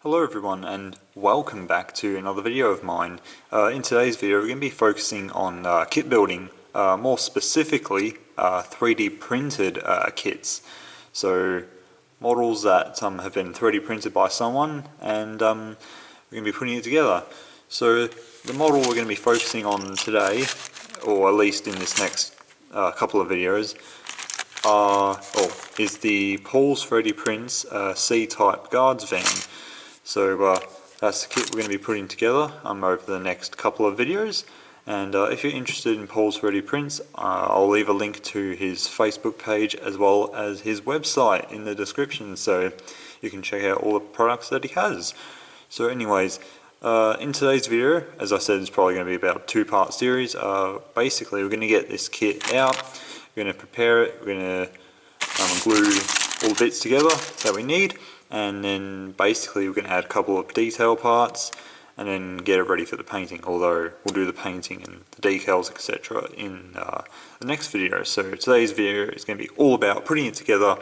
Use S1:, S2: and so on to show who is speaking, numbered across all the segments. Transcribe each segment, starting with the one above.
S1: Hello everyone and welcome back to another video of mine. In today's video we're going to be focusing on kit building, more specifically 3D printed kits. So models that have been 3D printed by someone and we're going to be putting it together. So the model we're going to be focusing on today, or at least in this next couple of videos, is the Paul's 3D Prints C-type guards van. So that's the kit we're going to be putting together over the next couple of videos, and if you're interested in Paul's 3D Prints, I'll leave a link to his Facebook page as well as his website in the description, so you can check out all the products that he has. So anyways, in today's video, as I said, it's probably going to be about a two-part series. Basically we're going to get this kit out, we're going to prepare it, we're going to glue all the bits together that we need, and then basically we're going to add a couple of detail parts and then get it ready for the painting, although we'll do the painting and the decals etc. in the next video. So today's video is going to be all about putting it together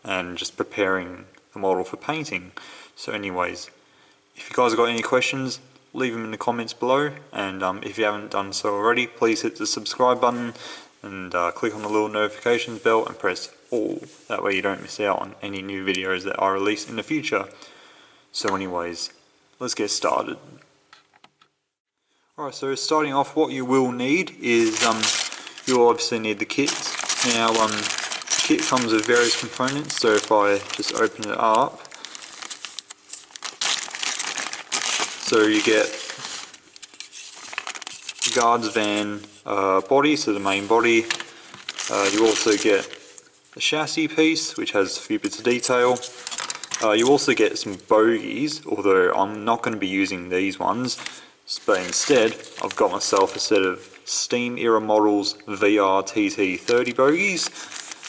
S1: and just preparing the model for painting. So anyways, if you guys have got any questions, leave them in the comments below, and if you haven't done so already, please hit the subscribe button and click on the little notifications bell and press all. That way you don't miss out on any new videos that I release in the future. So anyways, let's get started. Alright, so starting off, what you will need is, you'll obviously need the kit. Now, the kit comes with various components, so if I just open it up, so you get the guards van body, so the main body. You also get the chassis piece, which has a few bits of detail. You also get some bogies, although I'm not going to be using these ones, but instead I've got myself a set of Steam Era Models VR TT30 bogies.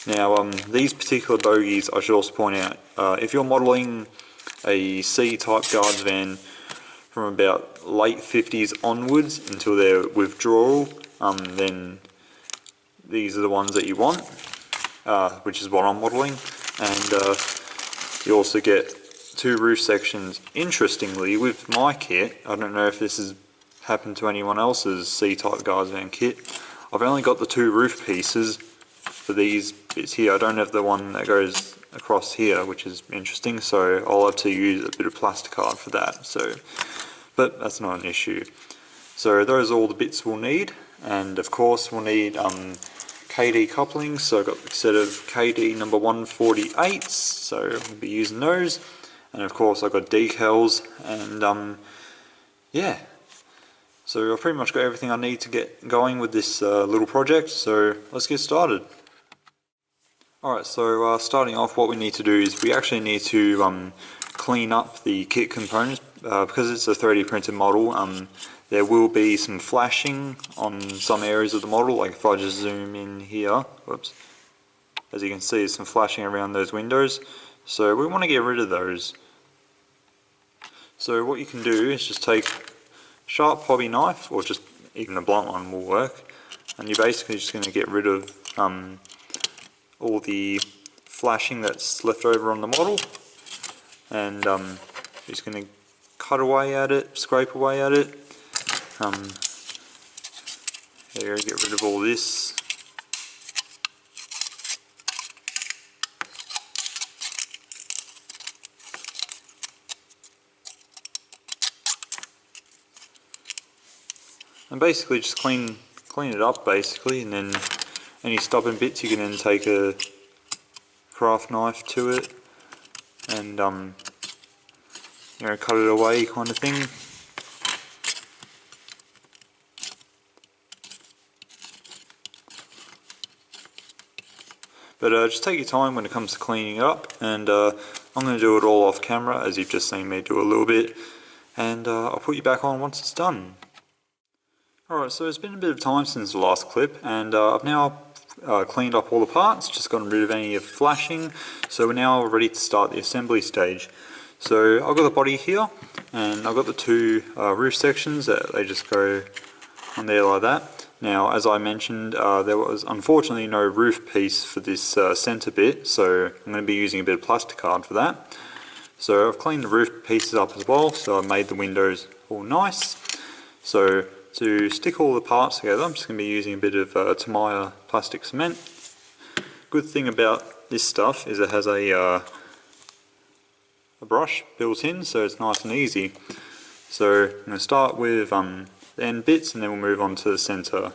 S1: Now these particular bogies, I should also point out, if you're modelling a C-type guards van from about late 50s onwards until their withdrawal, then these are the ones that you want, which is what I'm modelling. And you also get two roof sections. Interestingly, with my kit, I don't know if this has happened to anyone else's C-type guards van kit, I've only got the two roof pieces for these bits here. I don't have the one that goes across here, which is interesting, so I'll have to use a bit of plasticard for that. So, but that's not an issue. So those are all the bits we'll need, and of course we'll need Kadee Couplings. So I've got a set of Kadee number 148s, so I'll be using those, and of course I've got decals, and yeah, so I've pretty much got everything I need to get going with this little project, so let's get started. Alright, so starting off, what we need to do is we actually need to clean up the kit components, because it's a 3D printed model. There will be some flashing on some areas of the model, like if I just zoom in here, whoops, as you can see there's some flashing around those windows, so we want to get rid of those. So what you can do is just take a sharp hobby knife, or just even a blunt one will work, and you're basically just going to get rid of all the flashing that's left over on the model, and you're just going to cut away at it, scrape away at it. There, get rid of all this. And basically just clean it up basically, and then any stubborn bits you can then take a craft knife to it and you know, cut it away kind of thing. But just take your time when it comes to cleaning it up, and I'm going to do it all off camera, as you've just seen me do a little bit, and I'll put you back on once it's done. Alright, so it's been a bit of time since the last clip, and I've now cleaned up all the parts, just gotten rid of any of the flashing, so we're now ready to start the assembly stage. So I've got the body here, and I've got the two roof sections that they just go on there like that. Now, as I mentioned, there was unfortunately no roof piece for this centre bit, so I'm going to be using a bit of plasticard for that. So I've cleaned the roof pieces up as well, so I've made the windows all nice. So to stick all the parts together, I'm just going to be using a bit of Tamiya plastic cement. Good thing about this stuff is it has a brush built in, so it's nice and easy. So I'm going to start with the end bits, and then we'll move on to the centre.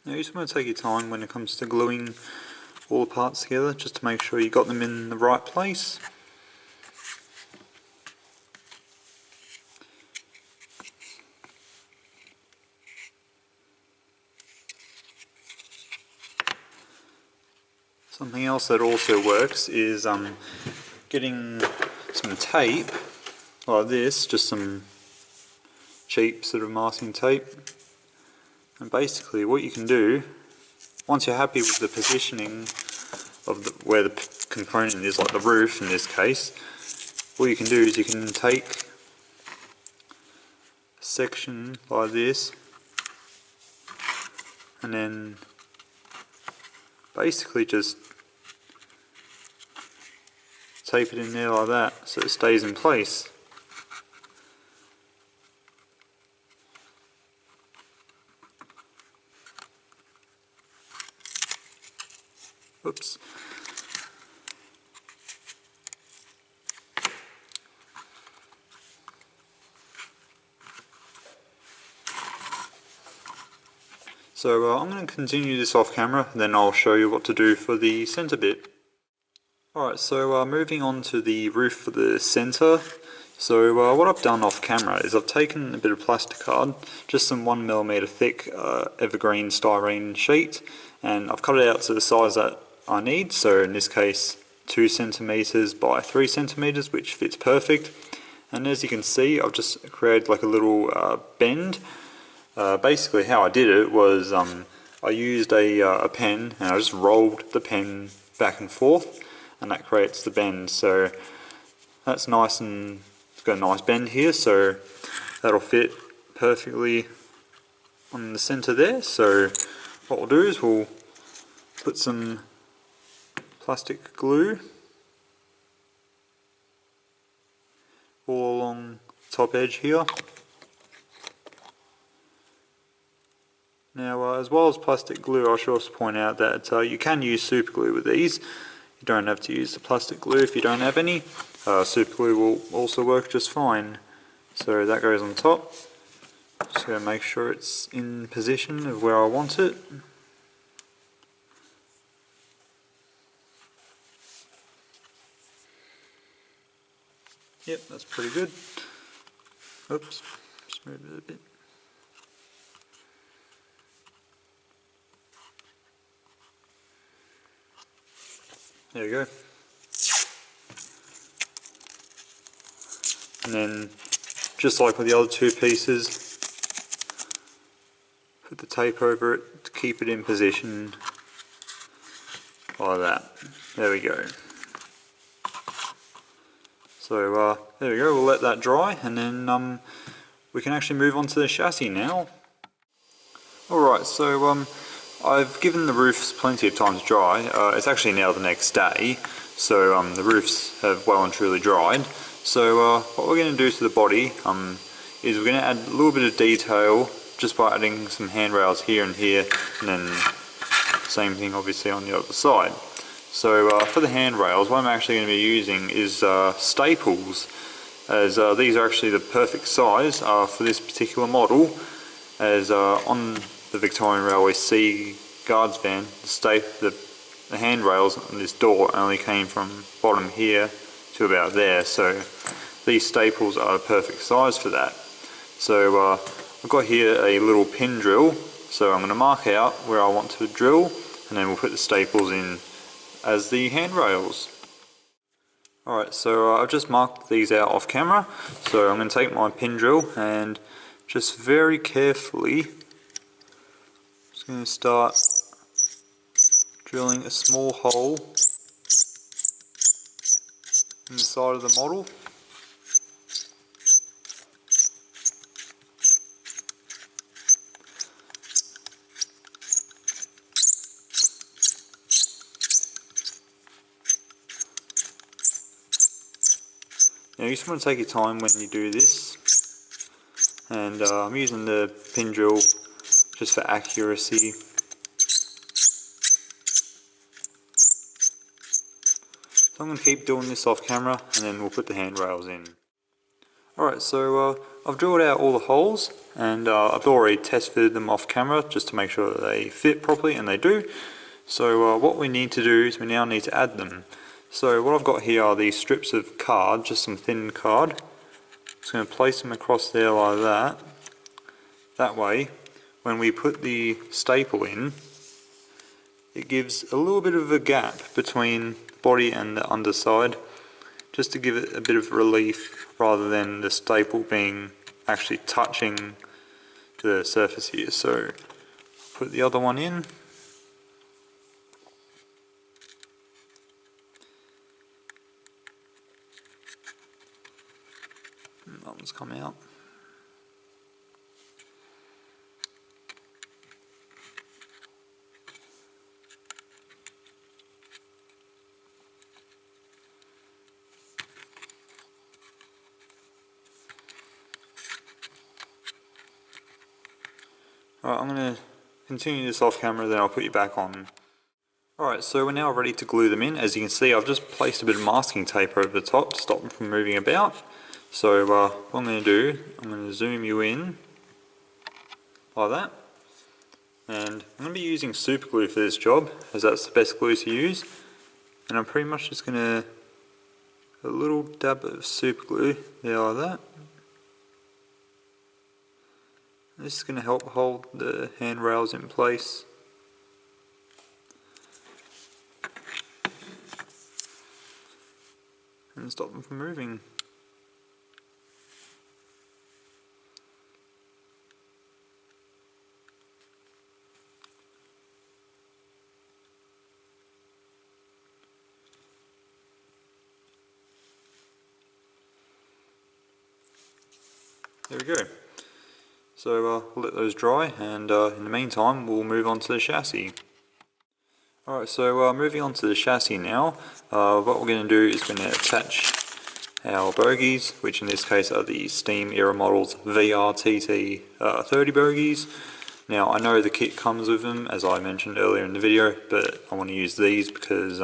S1: Now you just want to take your time when it comes to gluing all the parts together, just to make sure you got them in the right place. Something else that also works is getting some tape like this, just some cheap sort of masking tape. And basically what you can do, once you're happy with the positioning of where the component is, like the roof in this case, what you can do is you can take a section like this and then basically just tape it in there like that so it stays in place. Oops. So I'm going to continue this off camera, and then I'll show you what to do for the centre bit. Alright, so moving on to the roof for the centre. So what I've done off camera is I've taken a bit of plastic card, just some 1mm thick Evergreen styrene sheet, and I've cut it out to the size that I need, so in this case 2 centimeters by 3 centimeters, which fits perfect. And as you can see, I've just created like a little bend. Basically how I did it was I used a pen, and I just rolled the pen back and forth, and that creates the bend. So that's nice, and it's got a nice bend here, so that'll fit perfectly on the centre there. So what we'll do is we'll put some plastic glue all along the top edge here. Now as well as plastic glue, I should also point out that you can use super glue with these. You don't have to use the plastic glue if you don't have any. Super glue will also work just fine. So that goes on top. Just going to make sure it's in position of where I want it. Yep, that's pretty good. Oops, just move it a bit. There we go. And then, just like with the other two pieces, put the tape over it to keep it in position like that. There we go. So there we go, we'll let that dry, and then we can actually move on to the chassis now. Alright, so I've given the roofs plenty of time to dry. It's actually now the next day, so the roofs have well and truly dried. So what we're going to do to the body is we're going to add a little bit of detail just by adding some handrails here and here, and then same thing obviously on the other side. So for the handrails, what I'm actually going to be using is staples, as these are actually the perfect size for this particular model, as on the Victorian Railways C guards van, the handrails on this door only came from bottom here to about there, so these staples are the perfect size for that. So I've got here a little pin drill, so I'm going to mark out where I want to drill, and then we'll put the staples in as the handrails. Alright, so I've just marked these out off camera, so I'm going to take my pin drill and just very carefully just going to start drilling a small hole in the side of the model. Now you just want to take your time when you do this, and I'm using the pin drill just for accuracy. So I'm going to keep doing this off camera and then we'll put the handrails in. Alright, so I've drilled out all the holes and I've already test fitted them off camera just to make sure that they fit properly, and they do. So what we need to do is we now need to add them. So what I've got here are these strips of card, just some thin card. Just going to place them across there like that. That way, when we put the staple in, it gives a little bit of a gap between the body and the underside, just to give it a bit of relief rather than the staple being actually touching the surface here. So put the other one in. That one's come out. Alright, I'm going to continue this off camera, then I'll put you back on. Alright, so we're now ready to glue them in. As you can see, I've just placed a bit of masking tape over the top to stop them from moving about. So what I'm going to do, I'm going to zoom you in like that. And I'm going to be using super glue for this job, as that's the best glue to use. And I'm pretty much just going to, a little dab of super glue there like that. This is going to help hold the handrails in place. And stop them from moving. There we go. So we'll let those dry, and in the meantime we'll move on to the chassis. Alright, so moving on to the chassis now, what we're going to do is going to attach our bogies, which in this case are the Steam era models VRTT 30 bogies. Now I know the kit comes with them, as I mentioned earlier in the video, but I want to use these because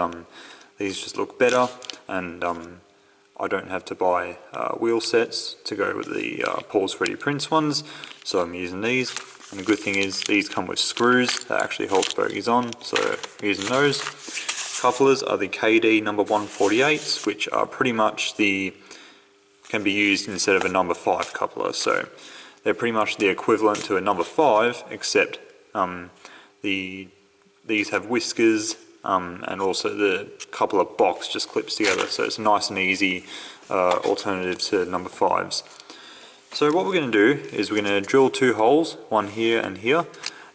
S1: these just look better, and I don't have to buy wheel sets to go with the Paul's 3D Prints ones, so I'm using these. And the good thing is these come with screws that actually hold the bogies on, so I'm using those. Couplers are the Kadee number 148s, which are pretty much can be used instead of a number 5 coupler, so they're pretty much the equivalent to a number 5, except these have whiskers, and also the coupler box just clips together, so it's a nice and easy alternative to number 5s. So what we're going to do is we're going to drill 2 holes, one here and here,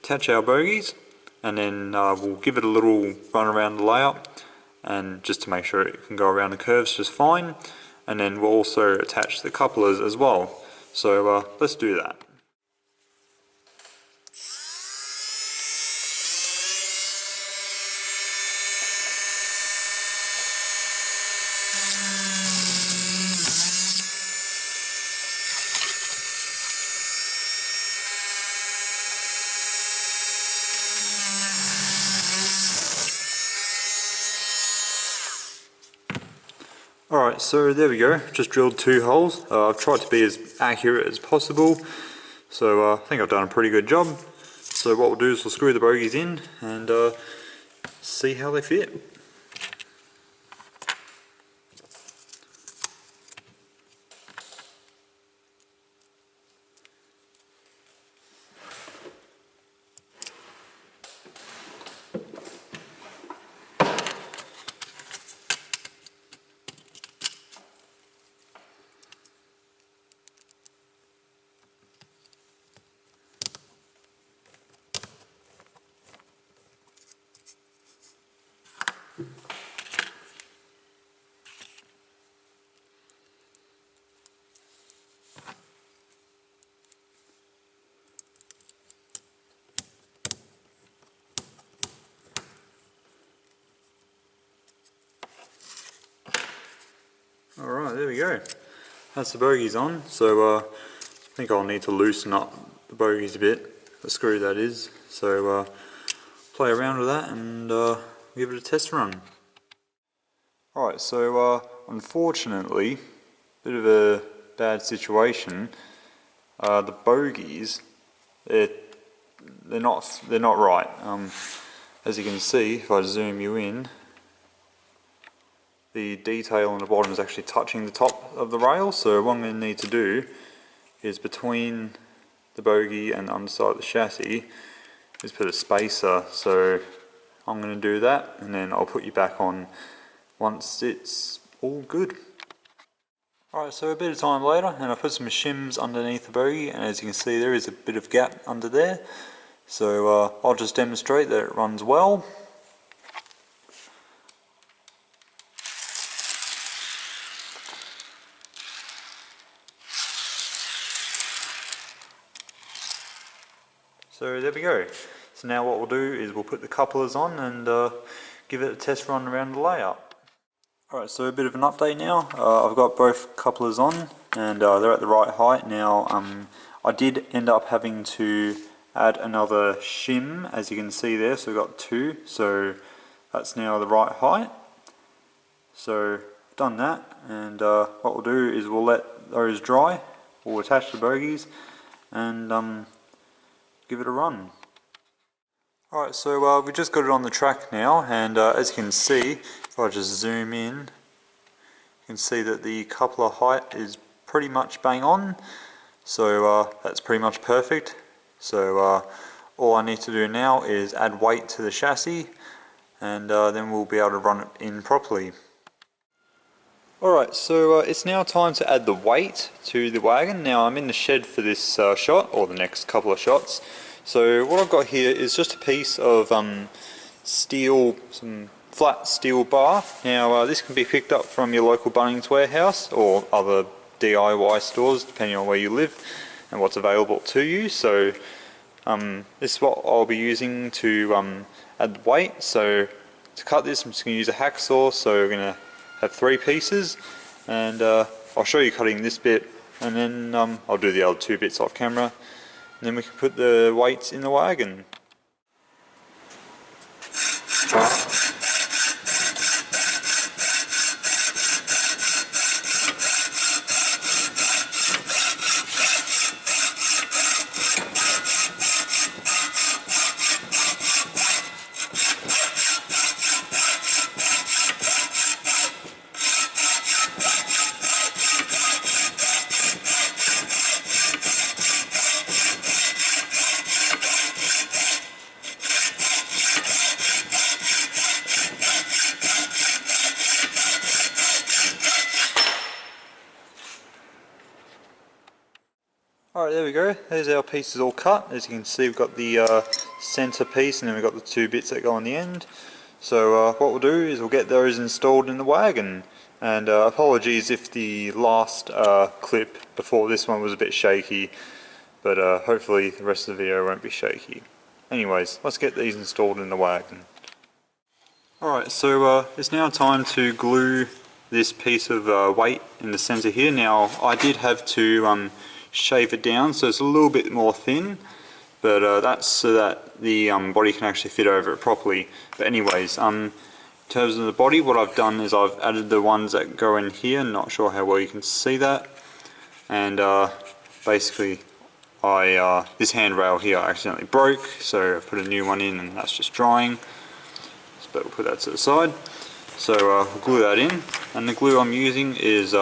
S1: attach our bogies, and then we'll give it a little run around the layout, and just to make sure it can go around the curves just fine, and then we'll also attach the couplers as well. So let's do that. Alright, so there we go, just drilled 2 holes. I've tried to be as accurate as possible, so I think I've done a pretty good job. So what we'll do is we'll screw the bogies in and see how they fit. Alright, there we go. That's the bogies on, so I think I'll need to loosen up the bogies a bit, the screw that is, so play around with that and give it a test run. Alright, so unfortunately, bit of a bad situation. The bogies, they're not right. As you can see, if I zoom you in, the detail on the bottom is actually touching the top of the rail, so what I'm going to need to do is between the bogie and the underside of the chassis is put a spacer. So I'm going to do that and then I'll put you back on once it's all good. Alright, so a bit of time later and I put some shims underneath the bogie, and as you can see there is a bit of gap under there, so I'll just demonstrate that it runs well. So there we go. So now what we'll do is we'll put the couplers on and give it a test run around the layout. Alright, so a bit of an update now. I've got both couplers on and they're at the right height now. I did end up having to add another shim, as you can see there, so we've got two, so that's now the right height. So I've done that, and what we'll do is we'll let those dry, we'll attach the bogies and give it a run. Alright, so we just got it on the track now, and as you can see, if I just zoom in, you can see that the coupler height is pretty much bang on, so that's pretty much perfect. So all I need to do now is add weight to the chassis, and then we'll be able to run it in properly. Alright, so it's now time to add the weight to the wagon. Now I'm in the shed for this shot, or the next couple of shots. So what I've got here is just a piece of steel, some flat steel bar. Now this can be picked up from your local Bunnings warehouse or other DIY stores, depending on where you live and what's available to you. So this is what I'll be using to add the weight. So to cut this, I'm just going to use a hacksaw. So we're going to have 3 pieces, and I'll show you cutting this bit, and then I'll do the other 2 bits off camera, and then we can put the weights in the wagon. Alright, there we go. There's our pieces all cut. As you can see, we've got the centre piece, and then we've got the 2 bits that go on the end. So what we'll do is we'll get those installed in the wagon. And apologies if the last clip before this one was a bit shaky, but hopefully the rest of the video won't be shaky. Anyways, let's get these installed in the wagon. Alright, so it's now time to glue this piece of weight in the centre here. Now I did have to shave it down so it's a little bit more thin, but that's so that the body can actually fit over it properly. But anyways, in terms of the body, what I've done is I've added the ones that go in here. Not sure how well you can see that, and basically this handrail here I accidentally broke, so I put a new one in and that's just drying, but we'll put that to the side. So we'll glue that in, and the glue I'm using is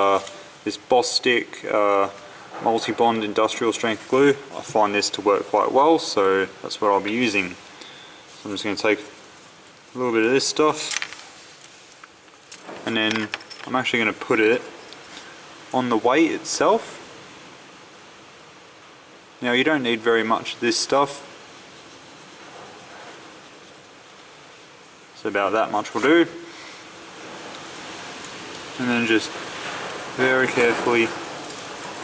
S1: this Boss Stick multi-bond industrial strength glue. I find this to work quite well, so that's what I'll be using. So I'm just going to take a little bit of this stuff, and then I'm actually going to put it on the weight itself. Now you don't need very much of this stuff, so about that much will do, and then just very carefully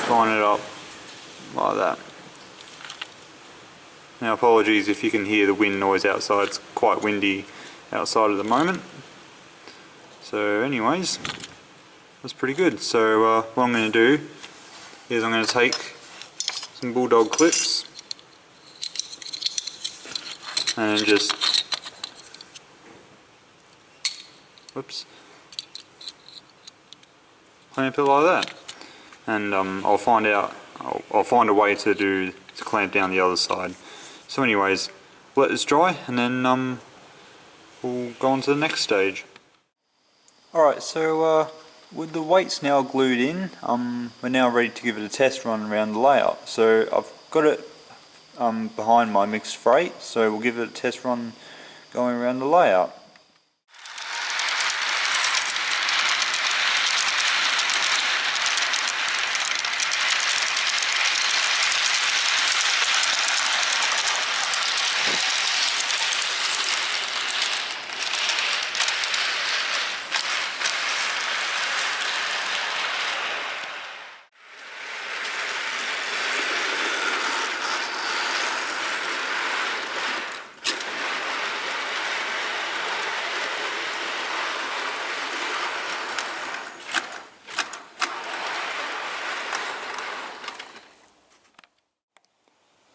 S1: line it up like that. Now apologies if you can hear the wind noise outside, it's quite windy outside at the moment. So anyways, that's pretty good. So what I'm going to do is I'm going to take some bulldog clips and just, whoops, clamp it like that. And I'll find a way to clamp down the other side. So anyways, let this dry and then we'll go on to the next stage. Alright, so with the weights now glued in, we're now ready to give it a test run around the layout. So I've got it behind my mixed freight, so we'll give it a test run going around the layout.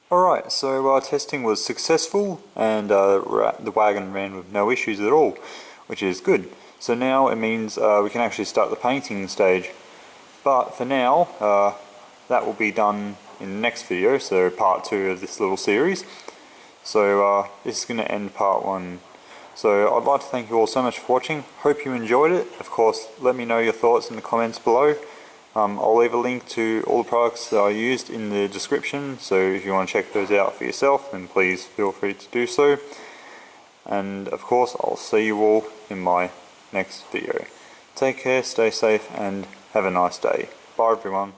S1: Alright, so our testing was successful and the wagon ran with no issues at all, which is good. So now it means we can actually start the painting stage. But for now, that will be done in the next video, so part 2 of this little series. So this is going to end part 1. So I'd like to thank you all so much for watching. Hope you enjoyed it. Of course, let me know your thoughts in the comments below. I'll leave a link to all the products that I used in the description, so if you want to check those out for yourself, then please feel free to do so. And of course, I'll see you all in my next video. Take care, stay safe, and have a nice day. Bye everyone.